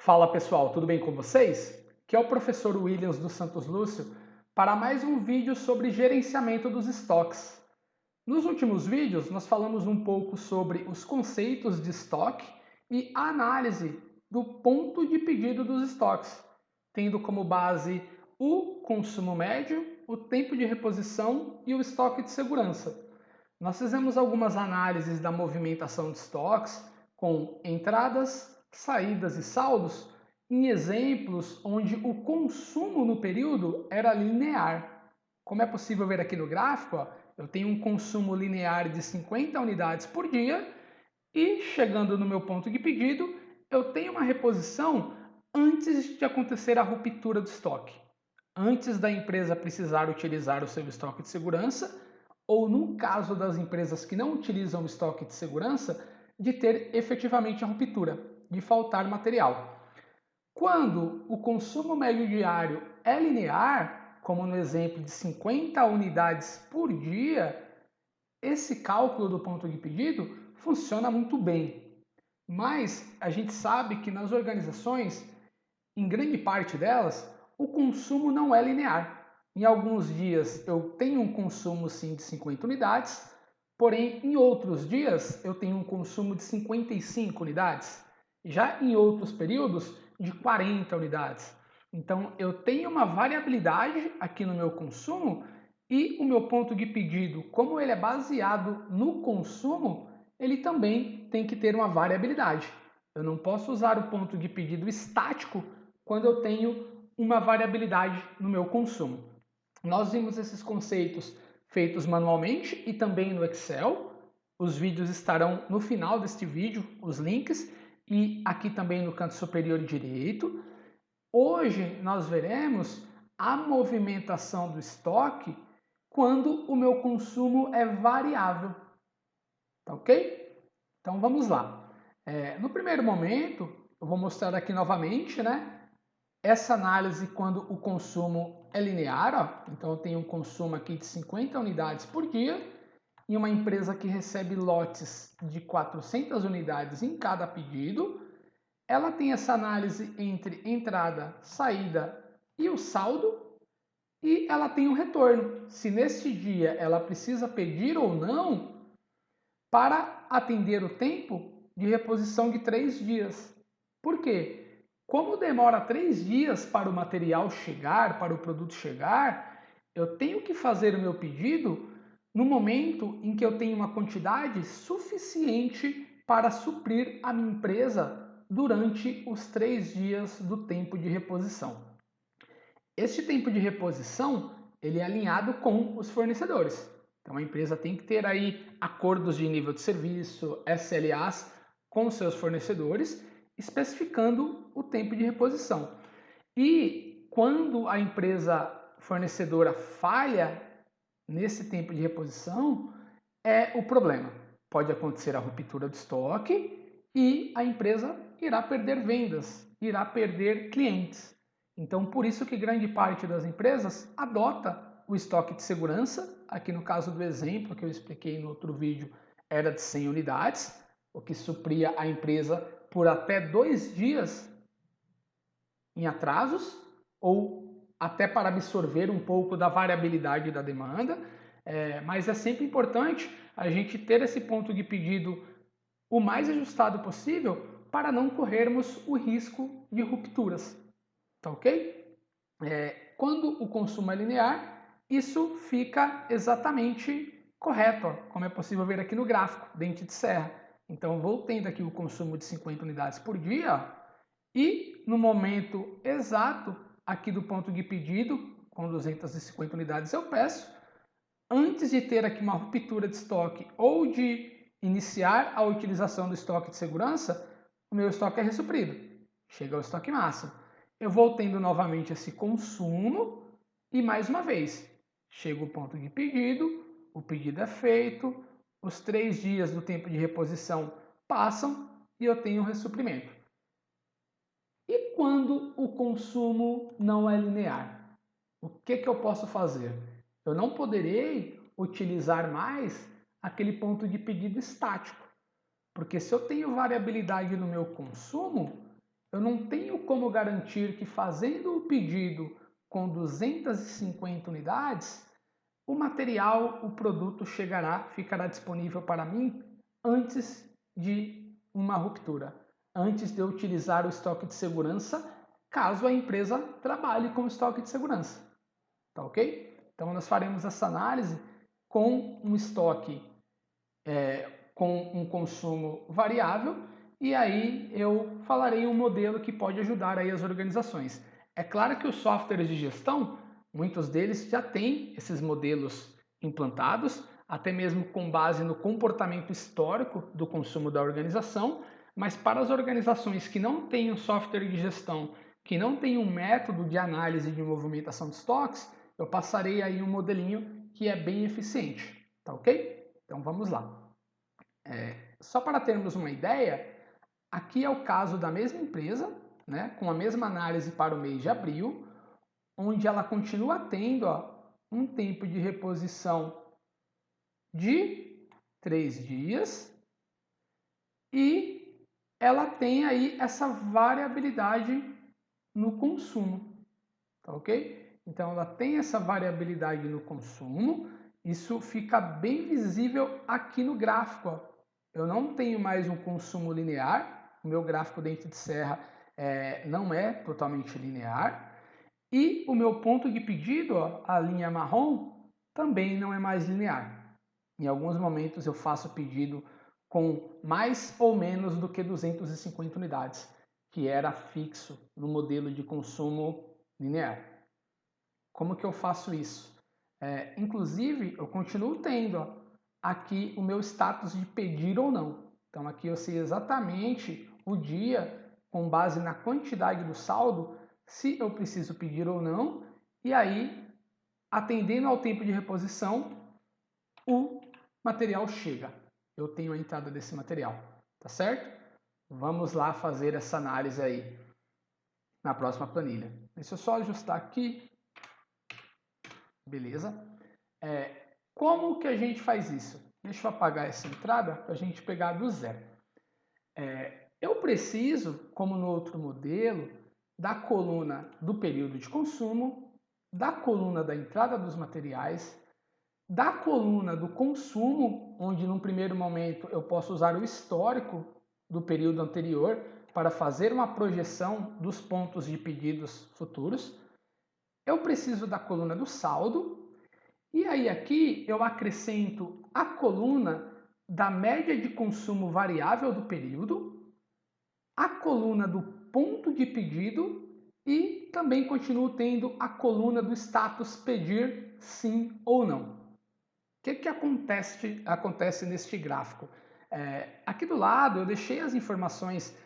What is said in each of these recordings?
Fala pessoal, tudo bem com vocês? Aqui é o professor Williams dos Santos Lúcio para mais um vídeo sobre gerenciamento dos estoques. Nos últimos vídeos, nós falamos um pouco sobre os conceitos de estoque e a análise do ponto de pedido dos estoques, tendo como base o consumo médio, o tempo de reposição e o estoque de segurança. Nós fizemos algumas análises da movimentação de estoques com entradas, saídas e saldos em exemplos onde o consumo no período era linear. Como é possível ver aqui no gráfico, ó, eu tenho um consumo linear de 50 unidades por dia e, chegando no meu ponto de pedido, eu tenho uma reposição antes de acontecer a ruptura do estoque. Antes da empresa precisar utilizar o seu estoque de segurança, ou no caso das empresas que não utilizam o estoque de segurança, de ter efetivamente a ruptura, de faltar material. Quando o consumo médio diário é linear, como no exemplo de 50 unidades por dia, esse cálculo do ponto de pedido funciona muito bem. Mas a gente sabe que nas organizações, em grande parte delas, o consumo não é linear. Em alguns dias eu tenho um consumo sim de 50 unidades, porém em outros dias eu tenho um consumo de 55 unidades. Já em outros períodos, de 40 unidades. Então eu tenho uma variabilidade aqui no meu consumo e o meu ponto de pedido, como ele é baseado no consumo, ele também tem que ter uma variabilidade. Eu não posso usar o ponto de pedido estático quando eu tenho uma variabilidade no meu consumo. Nós vimos esses conceitos feitos manualmente e também no Excel. Os vídeos estarão no final deste vídeo, os links, e aqui também no canto superior direito. Hoje nós veremos a movimentação do estoque quando o meu consumo é variável, tá ok? Então vamos lá. No primeiro momento, eu vou mostrar aqui novamente, né? Essa análise quando o consumo é linear, ó, então eu tenho um consumo aqui de 50 unidades por dia, em uma empresa que recebe lotes de 400 unidades em cada pedido, ela tem essa análise entre entrada, saída e o saldo, e ela tem um retorno, se neste dia ela precisa pedir ou não para atender o tempo de reposição de 3 dias. Por quê? Como demora 3 dias para o material chegar, para o produto chegar, eu tenho que fazer o meu pedido no momento em que eu tenho uma quantidade suficiente para suprir a minha empresa durante os 3 dias do tempo de reposição. Este tempo de reposição ele é alinhado com os fornecedores. Então a empresa tem que ter aí acordos de nível de serviço, SLAs com seus fornecedores, especificando o tempo de reposição. E quando a empresa fornecedora falha nesse tempo de reposição, é o problema. Pode acontecer a ruptura do estoque e a empresa irá perder vendas, irá perder clientes. Então, por isso que grande parte das empresas adota o estoque de segurança. Aqui no caso do exemplo que eu expliquei no outro vídeo, era de 100 unidades, o que supria a empresa por até 2 dias em atrasos ou até para absorver um pouco da variabilidade da demanda. Mas é sempre importante a gente ter esse ponto de pedido o mais ajustado possível para não corrermos o risco de rupturas. Tá ok? Quando o consumo é linear, isso fica exatamente correto, ó, como é possível ver aqui no gráfico, dente de serra. Então, vou tendo aqui o consumo de 50 unidades por dia, ó, e no momento exato aqui do ponto de pedido, com 250 unidades eu peço, antes de ter aqui uma ruptura de estoque ou de iniciar a utilização do estoque de segurança, o meu estoque é ressuprido. Chega ao estoque máximo. Eu vou tendo novamente esse consumo e mais uma vez, chega o ponto de pedido, o pedido é feito, os 3 dias do tempo de reposição passam e eu tenho o ressuprimento. E quando o consumo não é linear? O que eu posso fazer? Eu não poderei utilizar mais aquele ponto de pedido estático, porque se eu tenho variabilidade no meu consumo, eu não tenho como garantir que fazendo o pedido com 250 unidades, o material, o produto ficará disponível para mim antes de uma ruptura, antes de eu utilizar o estoque de segurança, caso a empresa trabalhe com estoque de segurança. Tá ok? Então nós faremos essa análise com um estoque com um consumo variável e aí eu falarei um modelo que pode ajudar aí as organizações. É claro que os softwares de gestão, muitos deles já têm esses modelos implantados, até mesmo com base no comportamento histórico do consumo da organização, mas para as organizações que não têm um software de gestão, que não têm um método de análise de movimentação de estoques, eu passarei aí um modelinho que é bem eficiente, tá ok? Então vamos lá. Só para termos uma ideia, aqui é o caso da mesma empresa, né, com a mesma análise para o mês de abril, onde ela continua tendo um tempo de reposição de 3 dias e ela tem aí essa variabilidade no consumo, tá ok? Então ela tem essa variabilidade no consumo, isso fica bem visível aqui no gráfico, ó. Eu não tenho mais um consumo linear, o meu gráfico dente de serra não é totalmente linear, e o meu ponto de pedido, ó, a linha marrom, também não é mais linear. Em alguns momentos eu faço pedido com mais ou menos do que 250 unidades, que era fixo no modelo de consumo linear. Como que eu faço isso? Inclusive, eu continuo tendo aqui o meu status de pedir ou não. Então aqui eu sei exatamente o dia, com base na quantidade do saldo, se eu preciso pedir ou não, e aí, atendendo ao tempo de reposição, o material chega. Eu tenho a entrada desse material, tá certo? Vamos lá fazer essa análise aí na próxima planilha. Deixa eu só ajustar aqui. Beleza? Como que a gente faz isso? Deixa eu apagar essa entrada para a gente pegar do zero. Eu preciso, como no outro modelo, da coluna do período de consumo, da coluna da entrada dos materiais, da coluna do consumo, onde num primeiro momento eu posso usar o histórico do período anterior para fazer uma projeção dos pontos de pedidos futuros. Eu preciso da coluna do saldo. E aí aqui eu acrescento a coluna da média de consumo variável do período, a coluna do ponto de pedido e também continuo tendo a coluna do status pedir sim ou não. O que acontece neste gráfico? Aqui do lado eu deixei as informações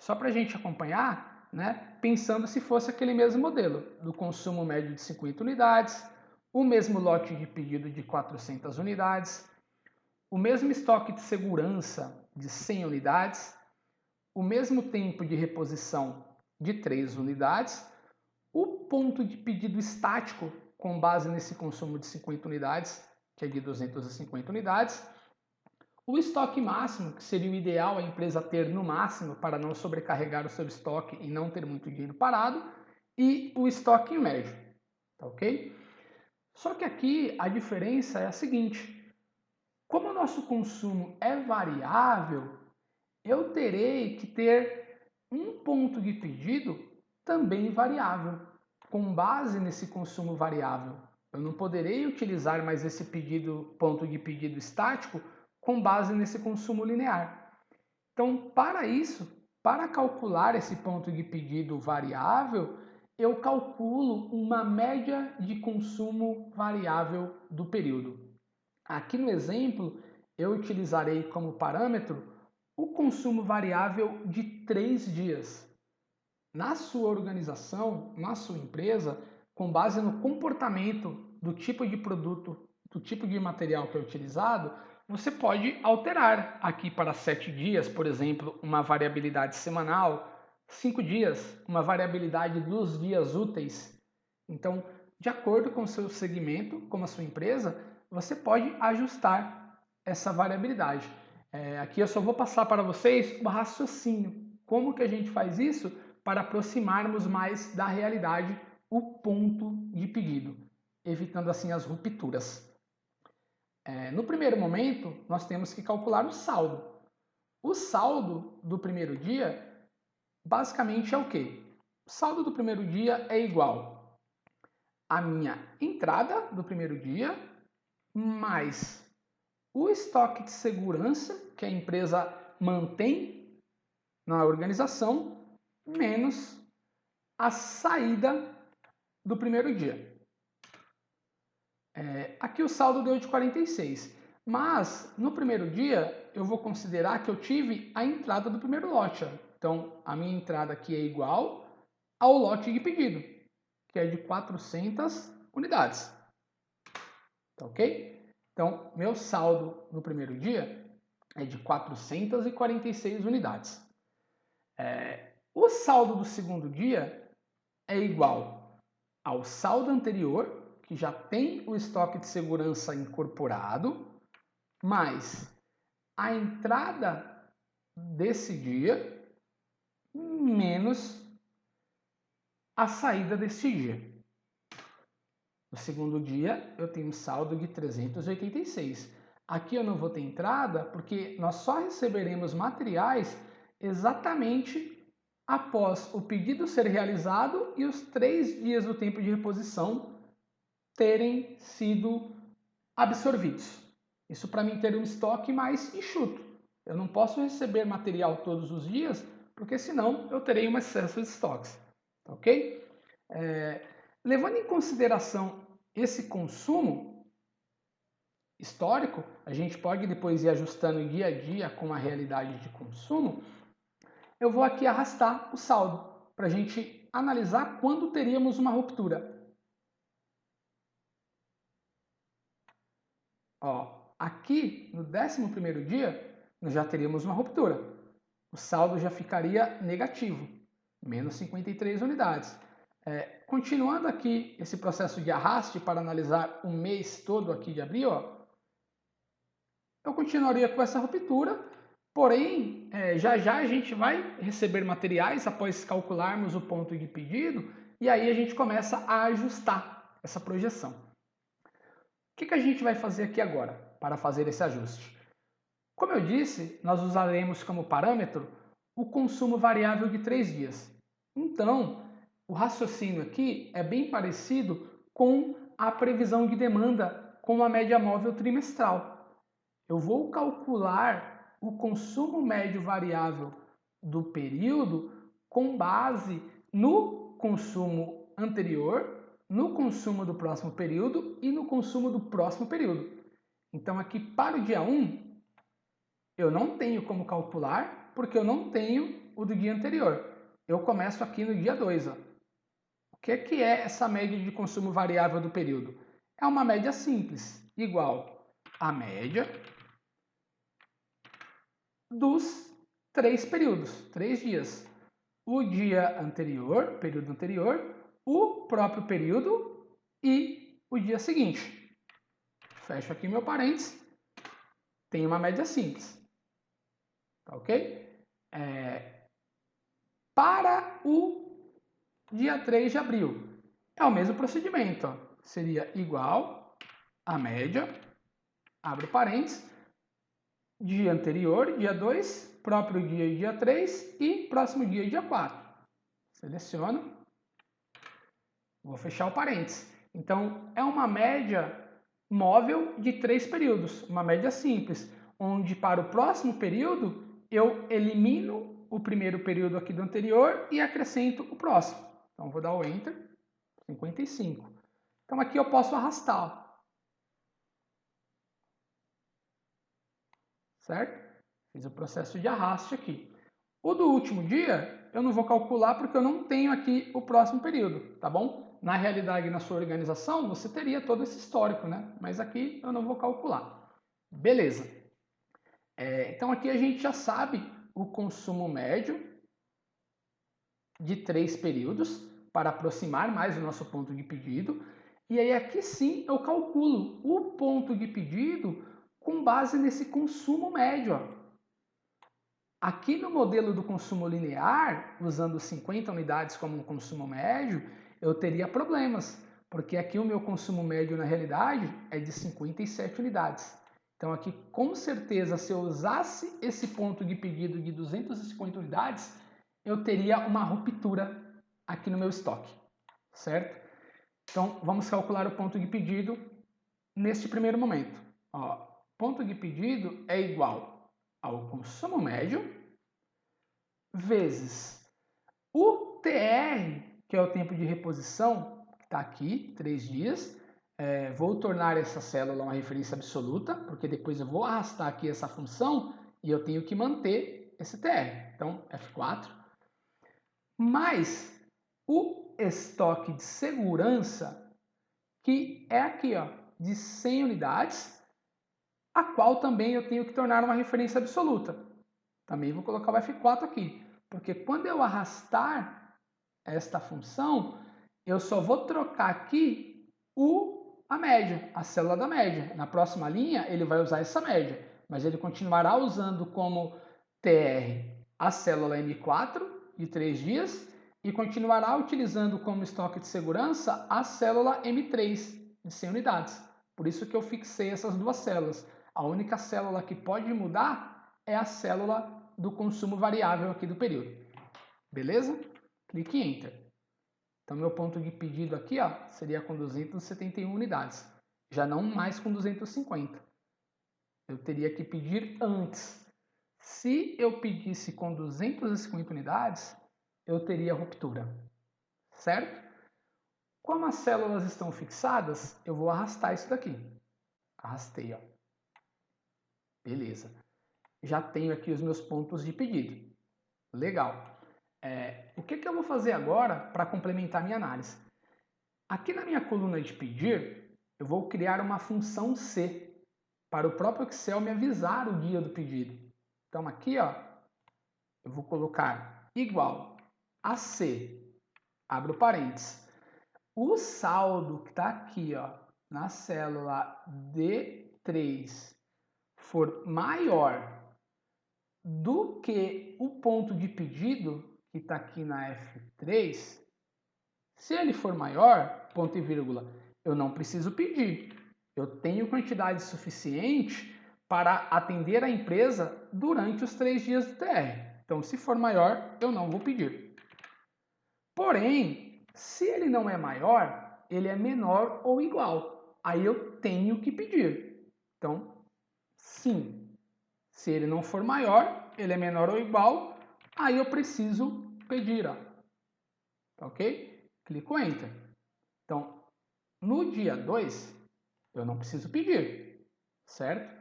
só para a gente acompanhar, né, pensando se fosse aquele mesmo modelo, do consumo médio de 50 unidades, o mesmo lote de pedido de 400 unidades, o mesmo estoque de segurança de 100 unidades, o mesmo tempo de reposição de 3 unidades, o ponto de pedido estático com base nesse consumo de 50 unidades, que é de 250 unidades, o estoque máximo, que seria o ideal a empresa ter no máximo para não sobrecarregar o seu estoque e não ter muito dinheiro parado, e o estoque médio, tá ok? Só que aqui a diferença é a seguinte: como o nosso consumo é variável, eu terei que ter um ponto de pedido também variável, com base nesse consumo variável. Eu não poderei utilizar mais esse ponto de pedido estático com base nesse consumo linear. Então, para isso, para calcular esse ponto de pedido variável, eu calculo uma média de consumo variável do período. Aqui no exemplo, eu utilizarei como parâmetro o consumo variável de 3 dias. Na sua organização, na sua empresa, com base no comportamento do tipo de produto, do tipo de material que é utilizado, você pode alterar aqui para 7 dias, por exemplo, uma variabilidade semanal, 5 dias, uma variabilidade dos dias úteis. Então, de acordo com o seu segmento, com a sua empresa, você pode ajustar essa variabilidade. Aqui eu só vou passar para vocês o raciocínio. Como que a gente faz isso? para aproximarmos mais da realidade o ponto de pedido, evitando assim as rupturas. No primeiro momento, nós temos que calcular o saldo. O saldo do primeiro dia, basicamente é o quê? O saldo do primeiro dia é igual à minha entrada do primeiro dia, mais o estoque de segurança que a empresa mantém na organização, menos a saída do primeiro dia. Aqui o saldo deu de 46, mas no primeiro dia eu vou considerar que eu tive a entrada do primeiro lote. Então, a minha entrada aqui é igual ao lote de pedido, que é de 400 unidades. Tá ok? Então, meu saldo no primeiro dia é de 446 unidades. O saldo do segundo dia é igual ao saldo anterior, que já tem o estoque de segurança incorporado, mais a entrada desse dia, menos a saída deste dia. No segundo dia, eu tenho um saldo de 386. Aqui eu não vou ter entrada, porque nós só receberemos materiais exatamente após o pedido ser realizado e os 3 dias do tempo de reposição terem sido absorvidos. Isso para mim ter um estoque mais enxuto. Eu não posso receber material todos os dias, porque senão eu terei um excesso de estoques. Tá ok? Levando em consideração esse consumo histórico, a gente pode depois ir ajustando dia a dia com a realidade de consumo. Eu vou aqui arrastar o saldo para a gente analisar quando teríamos uma ruptura. Aqui, no 11º dia, nós já teríamos uma ruptura. O saldo já ficaria negativo, menos 53 unidades. Continuando aqui esse processo de arraste para analisar o mês todo aqui de abril, eu continuaria com essa ruptura, porém, já já a gente vai receber materiais após calcularmos o ponto de pedido e aí a gente começa a ajustar essa projeção. O que a gente vai fazer aqui agora para fazer esse ajuste? Como eu disse, nós usaremos como parâmetro o consumo variável de 3 dias. Então, o raciocínio aqui é bem parecido com a previsão de demanda com a média móvel trimestral. Eu vou calcular o consumo médio variável do período com base no consumo anterior, no consumo do próximo período e no consumo do próximo período. Então, aqui para o dia 1, eu não tenho como calcular, porque eu não tenho o do dia anterior. Eu começo aqui no dia 2. O que é essa média de consumo variável do período? É uma média simples, igual à média dos 3 períodos, 3 dias. O dia anterior, período anterior, o próprio período e o dia seguinte. Fecho aqui meu parênteses, tem uma média simples. Tá ok? Para o dia 3 de abril, é o mesmo procedimento. Seria igual à média, abre parênteses, dia anterior, dia 2, próprio dia 3 e próximo dia 4. Seleciono, vou fechar o parênteses. Então, é uma média móvel de 3 períodos, uma média simples, onde para o próximo período eu elimino o primeiro período aqui do anterior e acrescento o próximo. Então, vou dar o Enter, 55. Então, aqui eu posso arrastar. Certo? Fiz o processo de arraste aqui. O do último dia, eu não vou calcular porque eu não tenho aqui o próximo período, tá bom? Na realidade, na sua organização, você teria todo esse histórico, né? Mas aqui eu não vou calcular. Beleza. Então, aqui a gente já sabe o consumo médio de 3 períodos para aproximar mais o nosso ponto de pedido. E aí aqui sim eu calculo o ponto de pedido com base nesse consumo médio. Aqui no modelo do consumo linear, usando 50 unidades como um consumo médio, eu teria problemas, porque aqui o meu consumo médio na realidade é de 57 unidades. Então aqui com certeza se eu usasse esse ponto de pedido de 250 unidades, eu teria uma ruptura aqui no meu estoque, certo? Então vamos calcular o ponto de pedido neste primeiro momento. Ó, ponto de pedido é igual ao consumo médio vezes o TR, que é o tempo de reposição, que está aqui, 3 dias. Vou tornar essa célula uma referência absoluta, porque depois eu vou arrastar aqui essa função e eu tenho que manter esse TR. Então, F4. Mais o estoque de segurança, que é aqui, ó, de 100 unidades, a qual também eu tenho que tornar uma referência absoluta. Também vou colocar o F4 aqui, porque quando eu arrastar esta função, eu só vou trocar aqui a média, a célula da média. Na próxima linha, ele vai usar essa média, mas ele continuará usando como TR a célula M4 de 3 dias e continuará utilizando como estoque de segurança a célula M3 de 100 unidades. Por isso que eu fixei essas duas células. A única célula que pode mudar é a célula do consumo variável aqui do período. Beleza? Clique em Enter. Então, meu ponto de pedido aqui ó, seria com 271 unidades, já não mais com 250. Eu teria que pedir antes. Se eu pedisse com 250 unidades, eu teria ruptura, certo? Como as células estão fixadas, eu vou arrastar isso daqui. Arrastei, ó. Beleza. Já tenho aqui os meus pontos de pedido. Legal. O que eu vou fazer agora para complementar minha análise? Aqui na minha coluna de pedir, eu vou criar uma função C para o próprio Excel me avisar o dia do pedido. Então aqui, ó, eu vou colocar igual a C, abro parênteses. O saldo que está aqui, ó, na célula D3 for maior do que o ponto de pedido que está aqui na F3, se ele for maior, ponto e vírgula, eu não preciso pedir. Eu tenho quantidade suficiente para atender a empresa durante os 3 dias do TR. Então, se for maior, eu não vou pedir. Porém, se ele não é maior, ele é menor ou igual. Aí eu tenho que pedir. Então, sim. Se ele não for maior, ele é menor ou igual, aí eu preciso pedir. Ó. Tá ok? Clico Enter. Então, no dia 2, eu não preciso pedir, certo?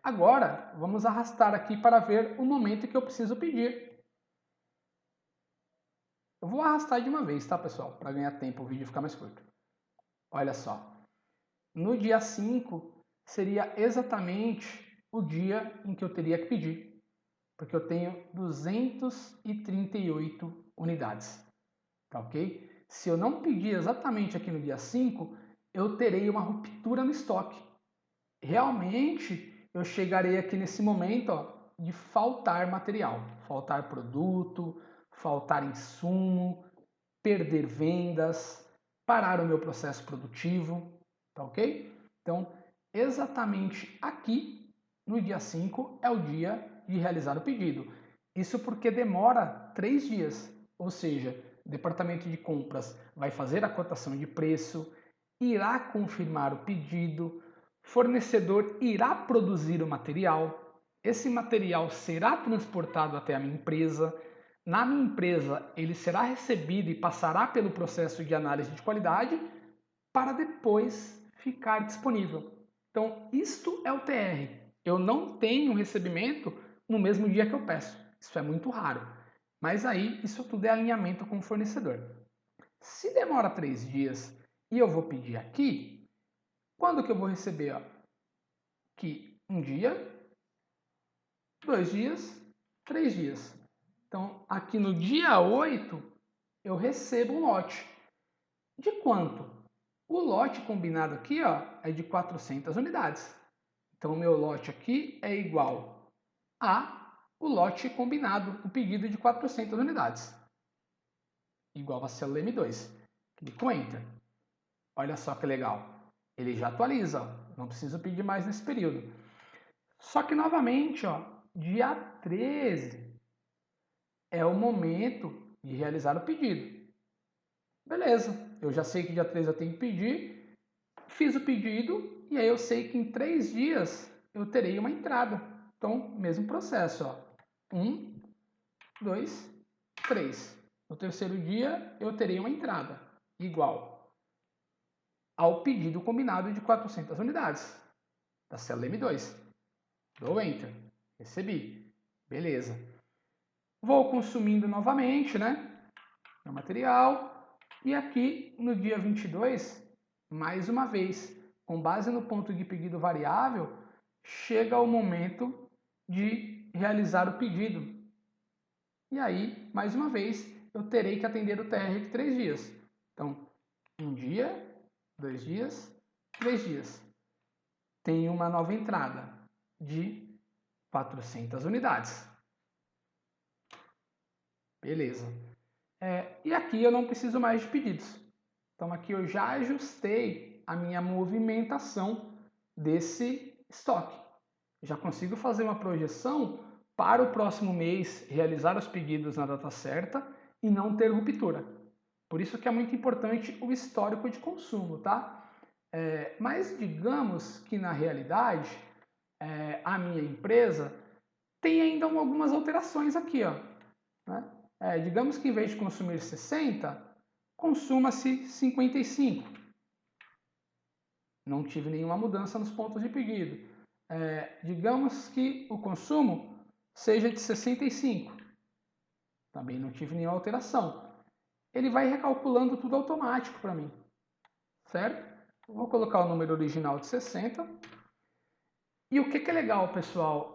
Agora, vamos arrastar aqui para ver o momento que eu preciso pedir. Eu vou arrastar de uma vez, tá, pessoal? Para ganhar tempo, o vídeo ficar mais curto. Olha só. No dia 5, seria exatamente o dia em que eu teria que pedir, porque eu tenho 238 unidades, tá ok? Se eu não pedir exatamente aqui no dia 5, eu terei uma ruptura no estoque. Realmente, eu chegarei aqui nesse momento ó, de faltar material, faltar produto, faltar insumo, perder vendas, parar o meu processo produtivo, tá ok? Então, exatamente aqui, no dia 5, é o dia de realizar o pedido. Isso porque demora 3 dias, ou seja, o departamento de compras vai fazer a cotação de preço, irá confirmar o pedido, fornecedor irá produzir o material, esse material será transportado até a minha empresa, na minha empresa ele será recebido e passará pelo processo de análise de qualidade para depois ficar disponível. Então, isto é o TR. Eu não tenho recebimento no mesmo dia que eu peço. Isso é muito raro. Mas aí, isso tudo é alinhamento com o fornecedor. Se demora 3 dias e eu vou pedir aqui, quando que eu vou receber? Ó? Aqui, 1 dia, 2 dias, 3 dias. Então, aqui no dia 8, eu recebo um lote. De quanto? O lote combinado aqui ó, é de 400 unidades. Então, o meu lote aqui é igual a o lote combinado, o pedido de 400 unidades, igual a célula M2. Clico Enter. Olha só que legal. Ele já atualiza, ó. Não preciso pedir mais nesse período. Só que, novamente, ó, dia 13 é o momento de realizar o pedido. Beleza, eu já sei que dia 13 eu tenho que pedir, fiz o pedido e aí eu sei que em 3 dias eu terei uma entrada. Então, mesmo processo, ó. 1, 2, 3. No terceiro dia eu terei uma entrada igual ao pedido combinado de 400 unidades da célula M2. Dou Enter. Recebi. Beleza. Vou consumindo novamente, né? O material. E aqui no dia 22, mais uma vez, com base no ponto de pedido variável, chega o momento de realizar o pedido. E aí, mais uma vez, eu terei que atender o TR de 3 dias. Então, 1 dia, 2 dias, 3 dias. Tem uma nova entrada de 400 unidades. Beleza. E aqui eu não preciso mais de pedidos. Então aqui eu já ajustei a minha movimentação desse estoque. Já consigo fazer uma projeção para o próximo mês, realizar os pedidos na data certa e não ter ruptura. Por isso que é muito importante o histórico de consumo, tá? Mas digamos que na realidade a minha empresa tem ainda algumas alterações aqui, ó, né? Digamos que em vez de consumir 60, consuma-se 55. Não tive nenhuma mudança nos pontos de pedido. Digamos que o consumo seja de 65. Também não tive nenhuma alteração. Ele vai recalculando tudo automático para mim, certo? Vou colocar o número original de 60. E o que é legal, pessoal?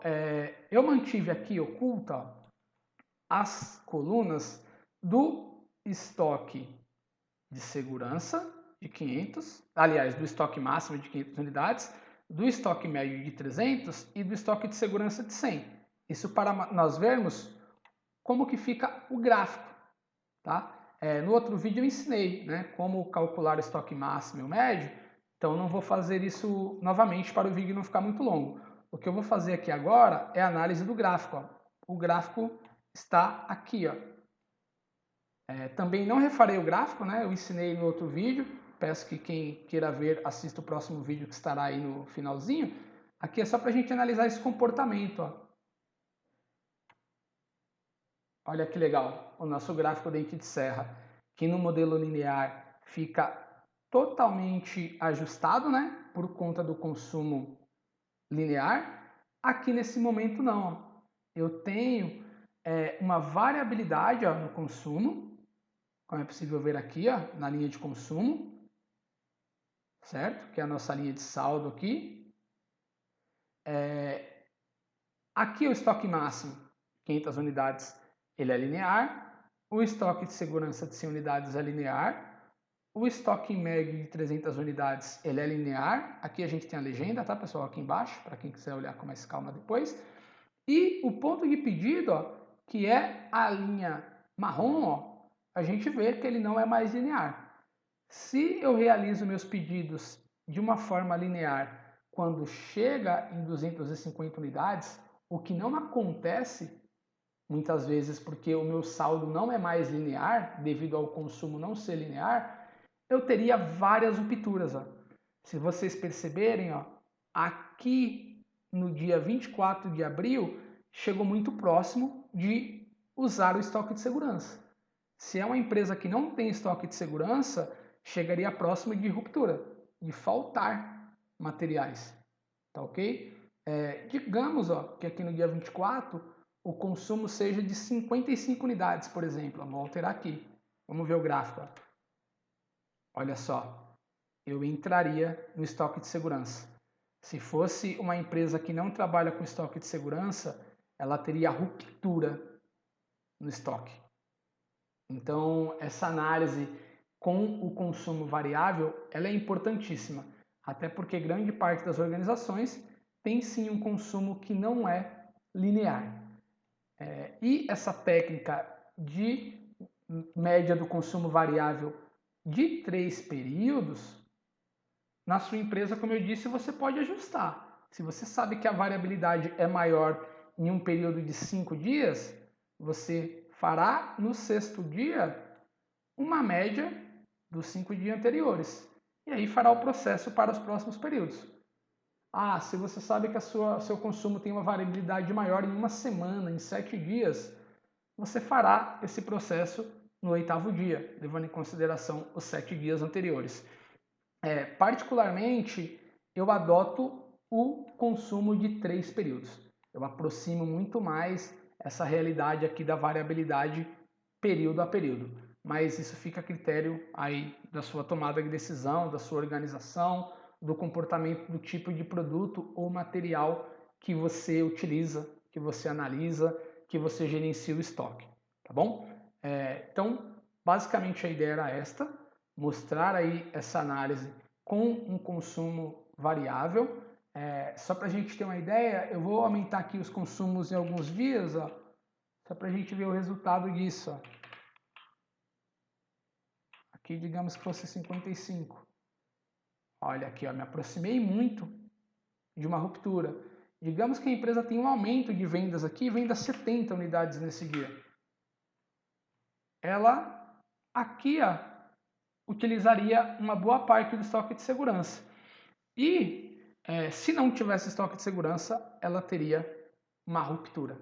Eu mantive aqui oculta as colunas do estoque de segurança de 500, aliás, do estoque máximo de 500 unidades, do estoque médio de 300 e do estoque de segurança de 100. Isso para nós vermos como que fica o gráfico, tá? No outro vídeo eu ensinei, né, como calcular o estoque máximo e o médio, então não vou fazer isso novamente para o vídeo não ficar muito longo. O que eu vou fazer aqui agora é a análise do gráfico. Ó. O gráfico está aqui, ó. Também não refarei o gráfico, né? Eu ensinei no outro vídeo. Peço que quem queira ver, assista o próximo vídeo que estará aí no finalzinho. Aqui é só para a gente analisar esse comportamento. Ó. Olha que legal, o nosso gráfico dente de serra, que no modelo linear fica totalmente ajustado, né? Por conta do consumo linear. Aqui nesse momento não. Ó. Eu tenho uma variabilidade ó, no consumo, como é possível ver aqui, ó, na linha de consumo, certo? Que é a nossa linha de saldo aqui. Aqui o estoque máximo, 500 unidades, ele é linear. O estoque de segurança de 100 unidades é linear. O estoque médio de 300 unidades, ele é linear. Aqui a gente tem a legenda, tá, pessoal? Aqui embaixo, para quem quiser olhar com mais calma depois. E o ponto de pedido, ó, que é a linha marrom, ó, a gente vê que ele não é mais linear. Se eu realizo meus pedidos de uma forma linear quando chega em 250 unidades, o que não acontece muitas vezes porque o meu saldo não é mais linear, devido ao consumo não ser linear, eu teria várias rupturas. Ó. Se vocês perceberem, ó, aqui no dia 24 de abril, chegou muito próximo de usar o estoque de segurança. Se é uma empresa que não tem estoque de segurança, chegaria próximo de ruptura, de faltar materiais. Tá ok? Digamos ó, que aqui no dia 24 o consumo seja de 55 unidades, por exemplo. Vamos alterar aqui. Vamos ver o gráfico. Ó. Olha só, eu entraria no estoque de segurança. Se fosse uma empresa que não trabalha com estoque de segurança, ela teria ruptura no estoque. Então, essa análise com o consumo variável, ela é importantíssima, até porque grande parte das organizações tem sim um consumo que não é linear. E essa técnica de média do consumo variável de 3 períodos, na sua empresa, como eu disse, você pode ajustar. Se você sabe que a variabilidade é maior em um período de 5 dias, você fará no 6º dia uma média dos 5 dias anteriores. E aí fará o processo para os próximos períodos. Se você sabe que seu consumo tem uma variabilidade maior em uma semana, em 7 dias, você fará esse processo no 8º dia, levando em consideração os 7 dias anteriores. Particularmente, eu adoto o consumo de 3 períodos. Eu aproximo muito mais essa realidade aqui da variabilidade período a período. Mas isso fica a critério aí da sua tomada de decisão, da sua organização, do comportamento do tipo de produto ou material que você utiliza, que você analisa, que você gerencia o estoque, tá bom? Então, basicamente a ideia era esta, mostrar aí essa análise com um consumo variável. Só para a gente ter uma ideia, eu vou aumentar aqui os consumos em alguns dias, ó, só para a gente ver o resultado disso. Ó. Aqui, digamos que fosse 55. Olha aqui, ó, me aproximei muito de uma ruptura. Digamos que a empresa tem um aumento de vendas aqui, venda 70 unidades nesse dia. Ela, aqui, ó, utilizaria uma boa parte do estoque de segurança. E, se não tivesse estoque de segurança, ela teria uma ruptura.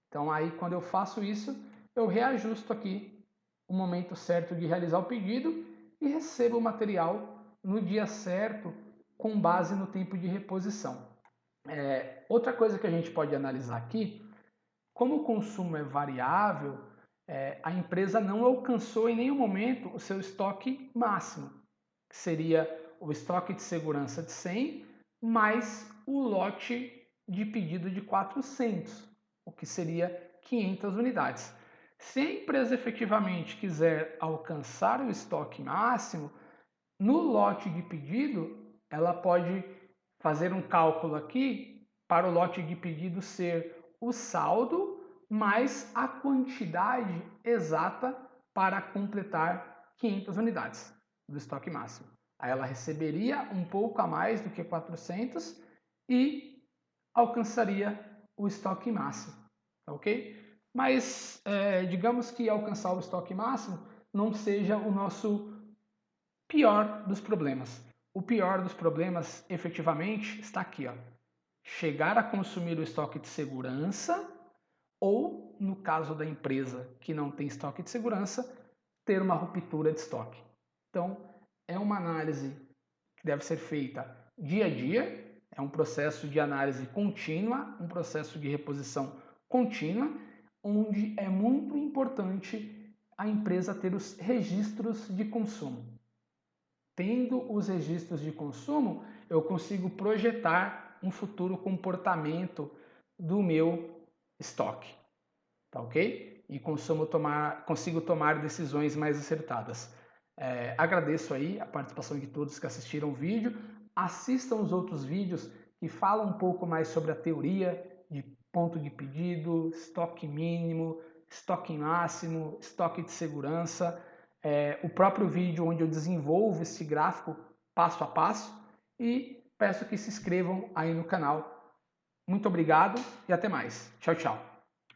Então, aí, quando eu faço isso, eu reajusto aqui o momento certo de realizar o pedido e recebo o material no dia certo com base no tempo de reposição. Outra coisa que a gente pode analisar aqui, como o consumo é variável, a empresa não alcançou em nenhum momento o seu estoque máximo, que seria o estoque de segurança de 100 mais o lote de pedido de 400, o que seria 500 unidades. Se a empresa efetivamente quiser alcançar o estoque máximo, no lote de pedido, ela pode fazer um cálculo aqui para o lote de pedido ser o saldo mais a quantidade exata para completar 500 unidades do estoque máximo. Aí ela receberia um pouco a mais do que 400 e alcançaria o estoque máximo, ok? Mas digamos que alcançar o estoque máximo não seja o nosso pior dos problemas. O pior dos problemas, efetivamente, está aqui, ó. Chegar a consumir o estoque de segurança ou, no caso da empresa que não tem estoque de segurança, ter uma ruptura de estoque. Então, é uma análise que deve ser feita dia a dia, é um processo de análise contínua, um processo de reposição contínua, onde é muito importante a empresa ter os registros de consumo. Tendo os registros de consumo, eu consigo projetar um futuro comportamento do meu estoque, tá ok? E consigo tomar decisões mais acertadas. Agradeço aí a participação de todos que assistiram o vídeo. Assistam os outros vídeos que falam um pouco mais sobre a teoria de ponto de pedido, estoque mínimo, estoque máximo, estoque de segurança. O próprio vídeo onde eu desenvolvo esse gráfico passo a passo e peço que se inscrevam aí no canal. Muito obrigado e até mais. Tchau, tchau.